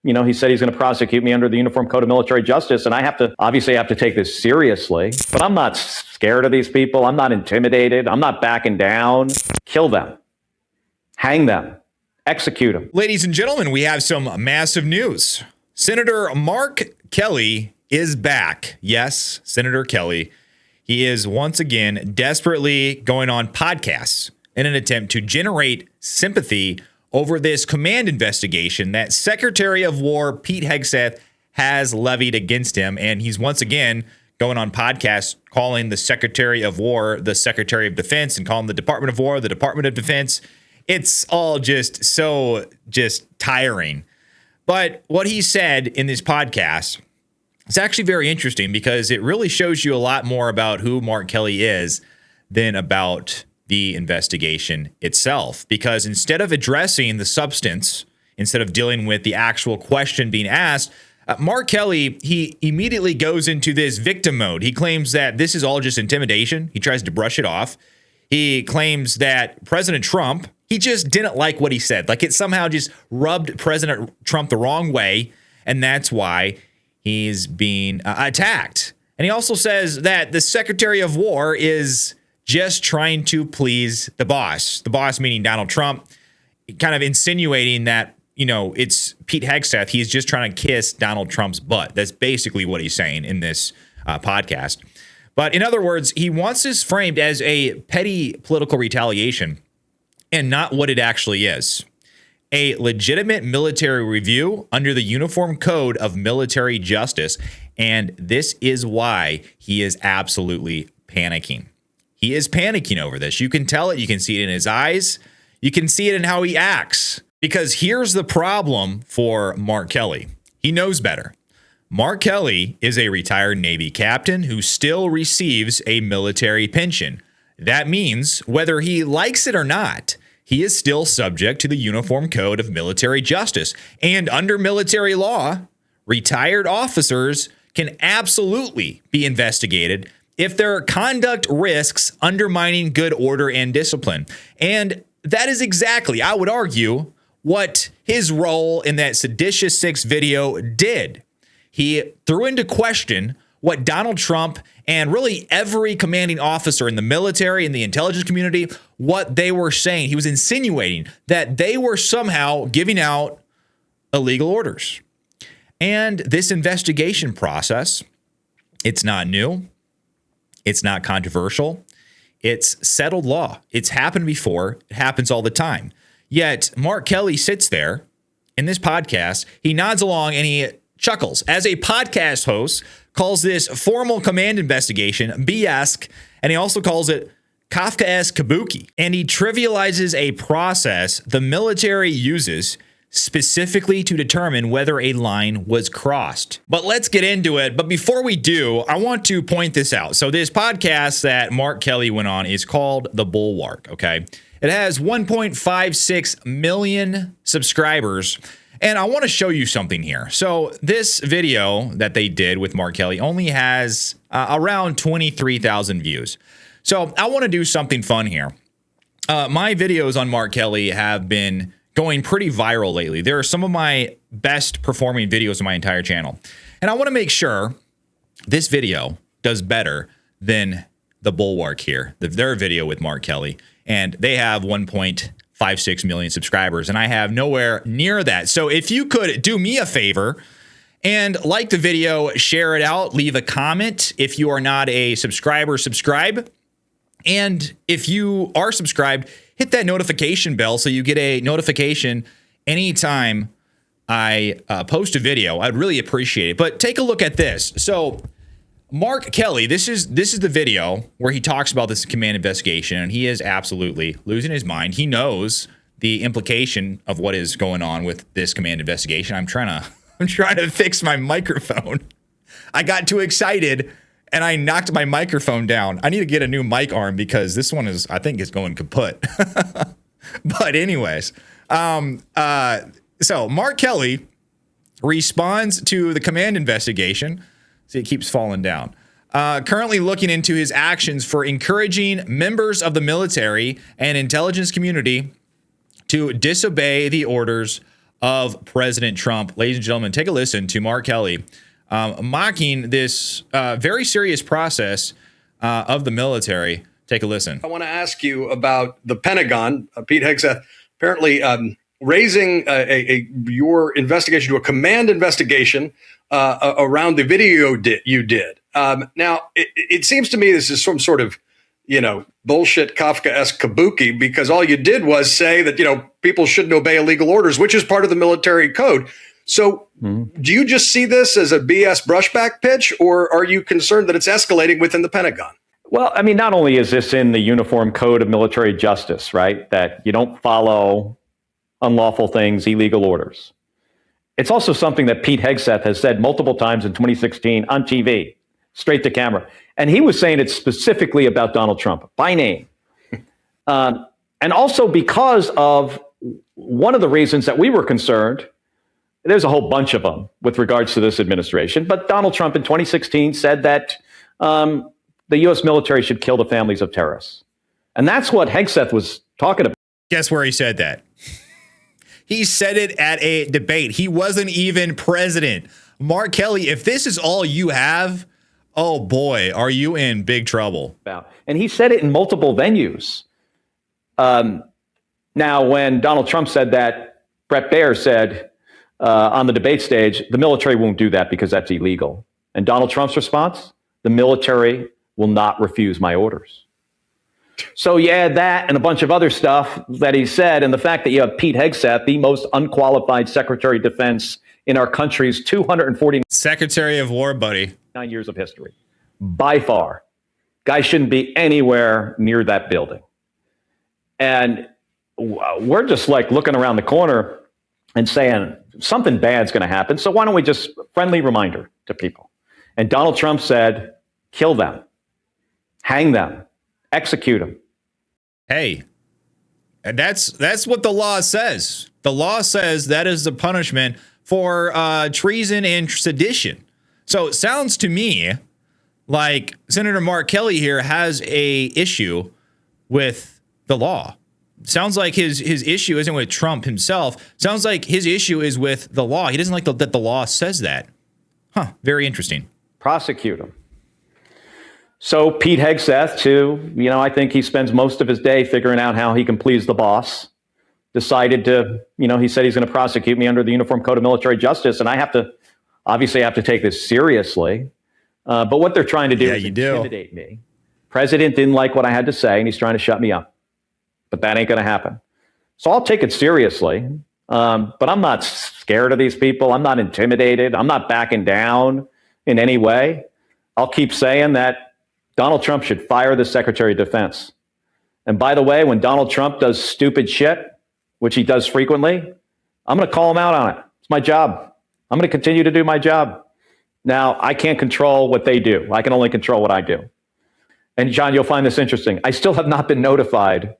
He said he's going to prosecute me under the Uniform Code of Military Justice, and I have to take this seriously. But I'm not scared of these people. I'm not intimidated. I'm not backing down. Kill them. Hang them. Execute them. Ladies and gentlemen, we have some massive news. Senator Mark Kelly is back. Yes, Senator Kelly. He is once again desperately going on podcasts in an attempt to generate sympathy over this command investigation that Secretary of War Pete Hegseth has levied against him. And he's once again going on podcasts calling the Secretary of War the Secretary of Defense and calling the Department of War the Department of Defense. It's all just tiring. But what he said in this podcast is actually very interesting because it really shows you a lot more about who Mark Kelly is than about the investigation itself. Because instead of addressing the substance, instead of dealing with the actual question being asked, Mark Kelly, he immediately goes into this victim mode. He claims that this is all just intimidation. He tries to brush it off. He claims that President Trump, he just didn't like what he said. Like it somehow just rubbed President Trump the wrong way. And that's why he's being attacked. And he also says that the Secretary of War is just trying to please the boss meaning Donald Trump, kind of insinuating that, it's Pete Hegseth. He's just trying to kiss Donald Trump's butt. That's basically what he's saying in this podcast. But in other words, he wants this framed as a petty political retaliation and not what it actually is. A legitimate military review under the Uniform Code of Military Justice. And this is why he is absolutely panicking. He is panicking over this. You can tell it. You can see it in his eyes. You can see it in how he acts. Because here's the problem for Mark Kelly. He knows better. Mark Kelly is a retired Navy captain who still receives a military pension. That means whether he likes it or not, he is still subject to the Uniform Code of Military Justice. And under military law, retired officers can absolutely be investigated if their conduct risks undermining good order and discipline. And that is exactly, I would argue, what his role in that Seditious Six video did. He threw into question what Donald Trump and really every commanding officer in the military and the intelligence community, what they were saying. He was insinuating that they were somehow giving out illegal orders. And this investigation process, it's not new. It's not controversial. It's settled law. It's happened before. It happens all the time. Yet Mark Kelly sits there in this podcast. He nods along and he chuckles as a podcast host calls this formal command investigation BS, and he also calls it Kafkaesque kabuki. And he trivializes a process the military uses specifically to determine whether a line was crossed. But let's get into it. But before we do, I want to point this out. So this podcast that Mark Kelly went on is called The Bulwark, okay? It has 1.56 million subscribers. And I want to show you something here. So this video that they did with Mark Kelly only has around 23,000 views. So I want to do something fun here. My videos on Mark Kelly have been going pretty viral lately. There are some of my best performing videos on my entire channel. And I want to make sure this video does better than The Bulwark here, their video with Mark Kelly. And they have 1.56 million subscribers, and I have nowhere near that. So if you could do me a favor and like the video, share it out, leave a comment. If you are not a subscriber, subscribe. And if you are subscribed, hit that notification bell so you get a notification anytime I post a video. I'd really appreciate it. But take a look at this. So Mark Kelly, this is the video where he talks about this command investigation, and he is absolutely losing his mind. He knows the implication of what is going on with this command investigation. I'm trying to fix my microphone. I got too excited and I knocked my microphone down. I need to get a new mic arm because this one I think is going kaput. But anyways, so Mark Kelly responds to the command investigation. See, it keeps falling down. Currently looking into his actions for encouraging members of the military and intelligence community to disobey the orders of President Trump. Ladies and gentlemen, take a listen to Mark Kelly mocking this very serious process of the military. Take a listen. I want to ask you about the Pentagon. Pete Hegseth apparently raising your investigation to a command investigation around the video you did. Now, it seems to me this is some sort of, bullshit Kafka-esque kabuki, because all you did was say that, people shouldn't obey illegal orders, which is part of the military code. So do you just see this as a BS brushback pitch, or are you concerned that it's escalating within the Pentagon? Well, I mean, not only is this in the Uniform Code of Military Justice, right, that you don't follow unlawful things, illegal orders. It's also something that Pete Hegseth has said multiple times in 2016 on TV, straight to camera. And he was saying it specifically about Donald Trump by name. And also because of one of the reasons that we were concerned, there's a whole bunch of them with regards to this administration, but Donald Trump in 2016 said that the U.S. military should kill the families of terrorists. And that's what Hegseth was talking about. Guess where he said that? He said it at a debate. He wasn't even president. Mark Kelly, if this is all you have, oh boy, are you in big trouble. And he said it in multiple venues. Now, when Donald Trump said that, Brett Baer said on the debate stage, the military won't do that because that's illegal. And Donald Trump's response, the military will not refuse my orders. So you add that and a bunch of other stuff that he said, and the fact that you have Pete Hegseth, the most unqualified Secretary of Defense in our country's 249 Secretary of War, buddy. Years of history. By far. Guy shouldn't be anywhere near that building. And we're just like looking around the corner and saying something bad's going to happen. So why don't we just friendly reminder to people? And Donald Trump said, kill them, hang them, execute them. Hey, and that's what the law says. The law says that is the punishment for treason and sedition. So it sounds to me like Senator Mark Kelly here has a issue with the law. Sounds like his issue isn't with Trump himself. Sounds like his issue is with the law. He doesn't like that the law says that. Huh, very interesting. Prosecute him. So Pete Hegseth, too, I think he spends most of his day figuring out how he can please the boss. Decided to, he said he's going to prosecute me under the Uniform Code of Military Justice. And I have to take this seriously. But what they're trying to do is intimidate me. President didn't like what I had to say, and he's trying to shut me up. But that ain't going to happen. So I'll take it seriously. But I'm not scared of these people. I'm not intimidated. I'm not backing down in any way. I'll keep saying that Donald Trump should fire the Secretary of Defense. And by the way, when Donald Trump does stupid shit, which he does frequently, I'm going to call him out on it. It's my job. I'm going to continue to do my job. Now, I can't control what they do. I can only control what I do. And John, you'll find this interesting. I still have not been notified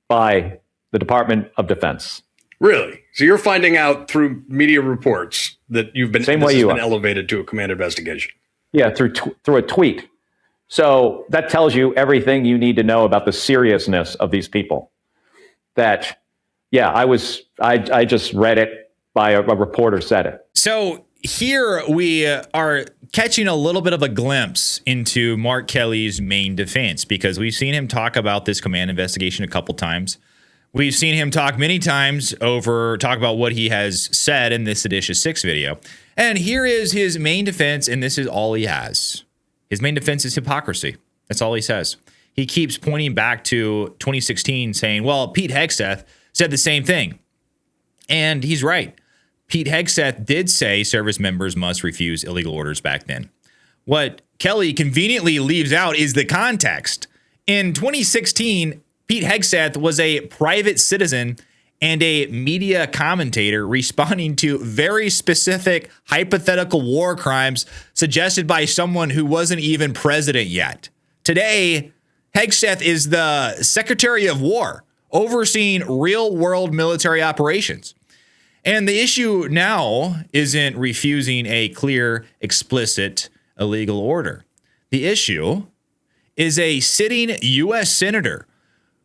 by the Department of Defense. Really? So you're finding out through media reports that you've been, been elevated to a command investigation? Yeah, through a tweet. So that tells you everything you need to know about the seriousness of these people. That, yeah, I just read it by a reporter said it. So here we are catching a little bit of a glimpse into Mark Kelly's main defense, because we've seen him talk about this command investigation a couple times. We've seen him talk many times talk about what he has said in this Seditious 6 video. And here is his main defense, and this is all he has. His main defense is hypocrisy. That's all he says. He keeps pointing back to 2016 saying, well, Pete Hegseth said the same thing. And he's right. Pete Hegseth did say service members must refuse illegal orders back then. What Kelly conveniently leaves out is the context. In 2016, Pete Hegseth was a private citizen and a media commentator responding to very specific hypothetical war crimes suggested by someone who wasn't even president yet. Today, Hegseth is the Secretary of War, overseeing real-world military operations. And the issue now isn't refusing a clear, explicit, illegal order. The issue is a sitting U.S. senator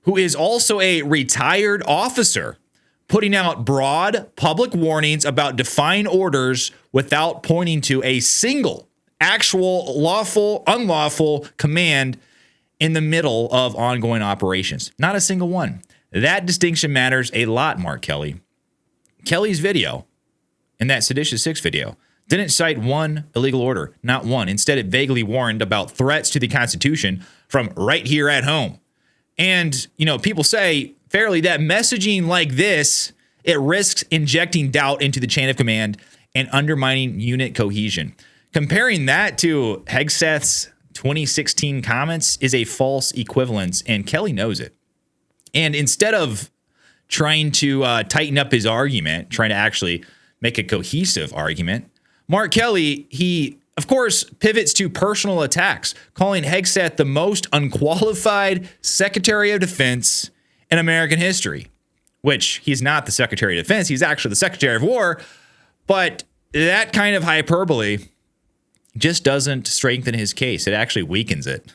who is also a retired officer putting out broad public warnings about defying orders without pointing to a single actual lawful, unlawful command in the middle of ongoing operations. Not a single one. That distinction matters a lot, Mark Kelly. Kelly's video, in that Seditious Six video, didn't cite one illegal order, not one. Instead, it vaguely warned about threats to the Constitution from right here at home. And, people say fairly that messaging like this, it risks injecting doubt into the chain of command and undermining unit cohesion. Comparing that to Hegseth's 2016 comments is a false equivalence, and Kelly knows it. And instead of trying to tighten up his argument, trying to actually make a cohesive argument, Mark Kelly, he, of course, pivots to personal attacks, calling Hegseth the most unqualified Secretary of Defense in American history, which he's not the Secretary of Defense. He's actually the Secretary of War. But that kind of hyperbole just doesn't strengthen his case. It actually weakens it.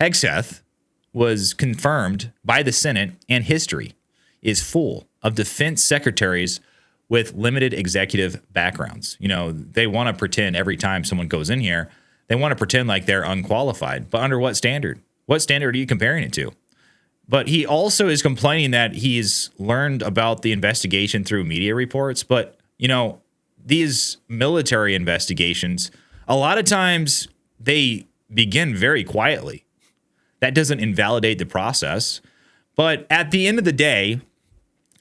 Hegseth was confirmed by the Senate, and history is full of defense secretaries with limited executive backgrounds. They want to pretend every time someone goes in here, they want to pretend like they're unqualified. But under what standard? What standard are you comparing it to? But he also is complaining that he's learned about the investigation through media reports. But, these military investigations, a lot of times they begin very quietly. That doesn't invalidate the process. But at the end of the day,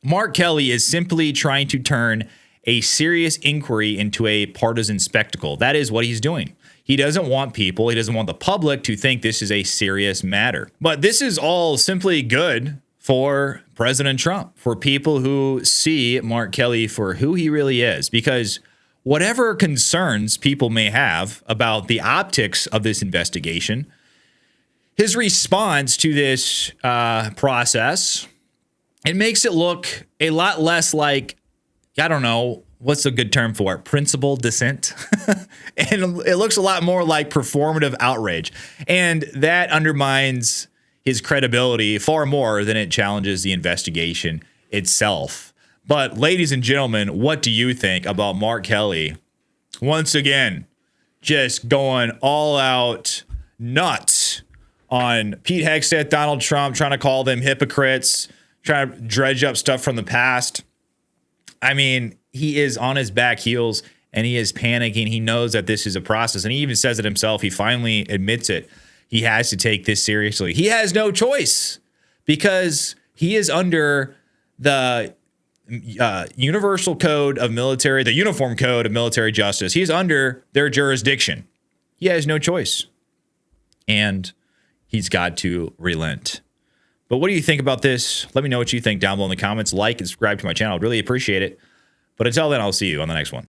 Mark Kelly is simply trying to turn a serious inquiry into a partisan spectacle. That is what he's doing. He doesn't want he doesn't want the public to think this is a serious matter. But this is all simply good for President Trump, for people who see Mark Kelly for who he really is, because whatever concerns people may have about the optics of this investigation, his response to this process, it makes it look a lot less like, I don't know, what's a good term for it? Principled dissent. And it looks a lot more like performative outrage. And that undermines his credibility far more than it challenges the investigation itself. But ladies and gentlemen, what do you think about Mark Kelly once again just going all out nuts on Pete Hegseth, Donald Trump, trying to call them hypocrites, trying to dredge up stuff from the past? I mean, he is on his back heels and he is panicking. He knows that this is a process, and he even says it himself. He finally admits it. He has to take this seriously. He has no choice because he is under the Universal Code of Military, the Uniform Code of Military Justice. He's under their jurisdiction. He has no choice. And he's got to relent. But what do you think about this? Let me know what you think down below in the comments. Like and subscribe to my channel. I'd really appreciate it. But until then, I'll see you on the next one.